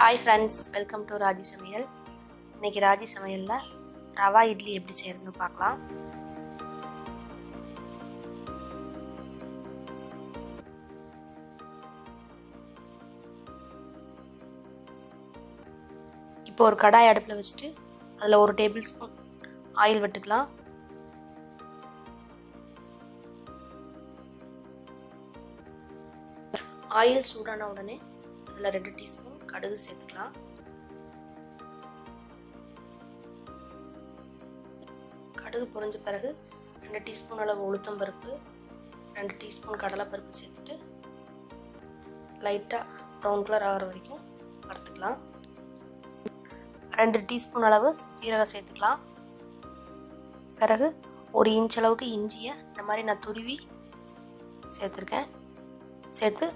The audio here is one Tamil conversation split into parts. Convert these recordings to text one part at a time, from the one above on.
Hi friends, welcome to Raje Samayal. இன்னைக்கு ராஜி சமையல்ல ரவா இட்லி எப்படி செய்யறதுன்னு பார்க்கலாம். இப்போ ஒரு கடாய் அடுப்புல வச்சிட்டு அதுல 1 டேபிள் ஸ்பூன் ஆயில் விட்டுக்கலாம். ஆயில் சூடான உடனே அதில் 2 டீஸ்பூன் கடுகு சேர்த்துக்கலாம். கடுகு பொரிஞ்ச பிறகு 2 டீஸ்பூன் அளவு உளுத்தம் பருப்பு, 2 டீஸ்பூன் கடலைப்பருப்பு சேர்த்துட்டு லைட்டாக ப்ரௌன் கலர் ஆகிற வரைக்கும் வறுத்துக்கலாம். 2 டீஸ்பூன் அளவு ஜீரகம் சேர்த்துக்கலாம். பிறகு 1 இன்ச் அளவுக்கு இஞ்சியை இந்த மாதிரி நான் துருவி சேர்த்துருக்கேன். சேர்த்து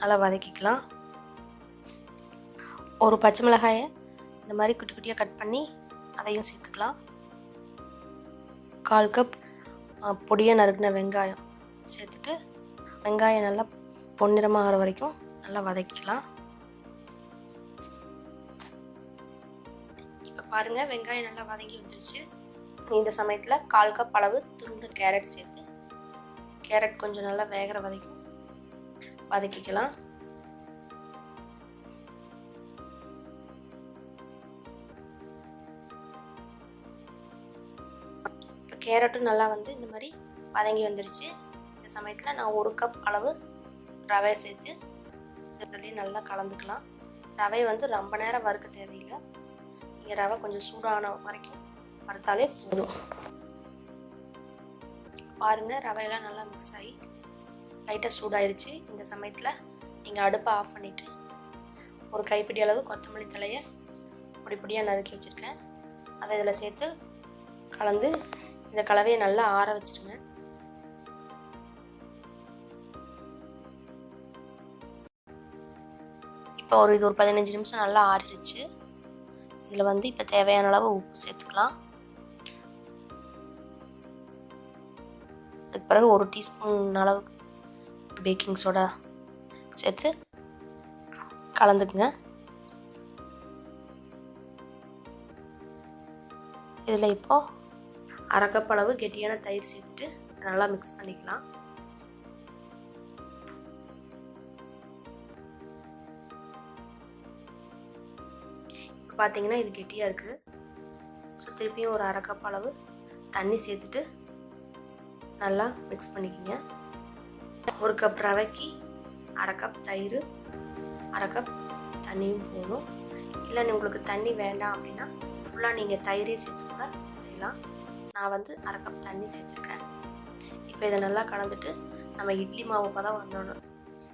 நல்லா வதக்கிக்கலாம். ஒரு பச்சை மிளகாயை இந்த மாதிரி குட்டி குட்டியாக கட் பண்ணி அதையும் சேர்த்துக்கலாம். 1/4 கப் பொடியாக நறுக்கின வெங்காயம் சேர்த்துட்டு வெங்காயம் நல்லா பொன்னிறமாகிற வரைக்கும் நல்லா வதக்கிக்கலாம். இப்போ பாருங்கள், வெங்காயம் நல்லா வதங்கி வந்துருச்சு. இந்த சமயத்தில் 1/4 கப் அளவு துருவின கேரட் சேர்த்து கேரட் கொஞ்சம் நல்லா வேகிற வரைக்கும் வதக்கிக்கலாம். கேரட்டும் நல்லா இந்த மாதிரி வதங்கி வந்துருச்சு. இந்த சமயத்தில் நான் 1 கப் அளவு ரவை சேர்த்து இதில் நல்லா கலந்துக்கலாம். ரவை ரொம்ப நேரம் வறுக்க தேவையில்லை. நீங்கள் ரவை கொஞ்சம் சூடான வரைக்கும் வறுத்தாலே போதும். பாருங்கள், ரவையெல்லாம் நல்லா மிக்ஸ் ஆகி லைட்டாக சூடாயிருச்சு. இந்த சமயத்தில் நீங்கள் அடுப்பை ஆஃப் பண்ணிவிட்டு ஒரு கைப்பிடி அளவு கொத்தமல்லி தலையை பொடி பொடியாக நறுக்கி வச்சுருக்கேன். அதை இதில் சேர்த்து கலந்து இந்த கலவையை நல்லா ஆற வச்சுருங்க. இப்போ இது ஒரு 15 நிமிஷம் நல்லா ஆறிடுச்சு. இதில் இப்போ தேவையான அளவு உப்பு சேர்த்துக்கலாம். அதுக்கு பிறகு 1 டீஸ்பூன் அளவு பேக்கிங் சோடா சேர்த்து கலந்துக்குங்க. இதில் இப்போது 1/2 கப் அளவு கெட்டியான தயிர் சேர்த்துட்டு நல்லா மிக்ஸ் பண்ணிக்கலாம். இப்போ பார்த்தீங்கன்னா இது கெட்டியாக இருக்குது. ஸோ திருப்பியும் ஒரு 1/2 கப் அளவு தண்ணி சேர்த்துட்டு நல்லா மிக்ஸ் பண்ணிக்கோங்க. 1 கப் ரவைக்கு 1/2 கப் தயிர், 1/2 கப் தண்ணியும் போதும். இல்லை உங்களுக்கு தண்ணி வேண்டாம் அப்படின்னா ஃபுல்லாக நீங்கள் தயிரே சேர்த்து கூட செய்யலாம். நான் 1/2 கப் தண்ணி சேர்த்துருக்கேன். இப்போ இதை நல்லா கலந்துட்டு நம்ம இட்லி மாவு பதம்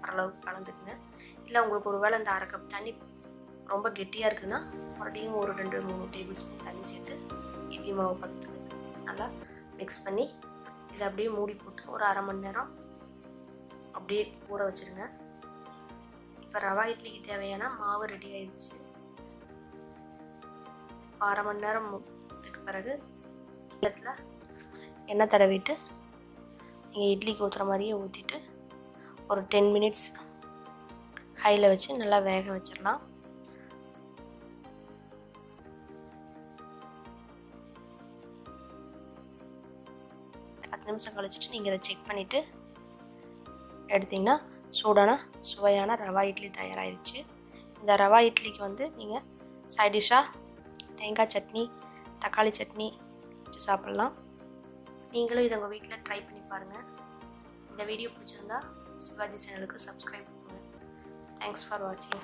ஓரளவுக்கு கலந்துக்குங்க. இல்லை உங்களுக்கு ஒரு வேளை இந்த 1/2 கப் தண்ணி ரொம்ப கெட்டியாக இருக்குன்னா மறுபடியும் ஒரு 2-3 டேபிள் ஸ்பூன் தண்ணி சேர்த்து இட்லி மாவு பதத்துக்கு நல்லா மிக்ஸ் பண்ணி இதை அப்படியே மூடி போட்டு ஒரு 1/2 மணி நேரம் அப்படியே ஊற வச்சுருங்க. இப்போ ரவா இட்லிக்கு தேவையான மாவு ரெடி ஆயிடுச்சு. 1/2 மணி நேரத்துக்கு பிறகு இடத்துல எண்ணெய் தடவிட்டு நீங்கள் இட்லிக்கு ஊற்றுற மாதிரியே ஊற்றிட்டு ஒரு 10 மினிட்ஸ் ஹையில் வச்சு நல்லா வேக வச்சிடலாம். பத்து நிமிஷம் கழிச்சிட்டு நீங்கள் இதை செக் பண்ணிவிட்டு எடுத்திங்கன்னா சூடான சுவையான ரவா இட்லி தயாராகிடுச்சு. இந்த ரவா இட்லிக்கு நீங்கள் சைட் டிஷ்ஷாக தேங்காய் சட்னி, தக்காளி சட்னி வச்சு சாப்பிட்லாம். நீங்களும் இதை உங்கள் வீட்டில் ட்ரை பண்ணி பாருங்கள். இந்த வீடியோ பிடிச்சிருந்தா சிவாஜி சேனலுக்கு சப்ஸ்கிரைப் பண்ணுங்கள். தேங்க்ஸ் ஃபார் வாட்சிங்.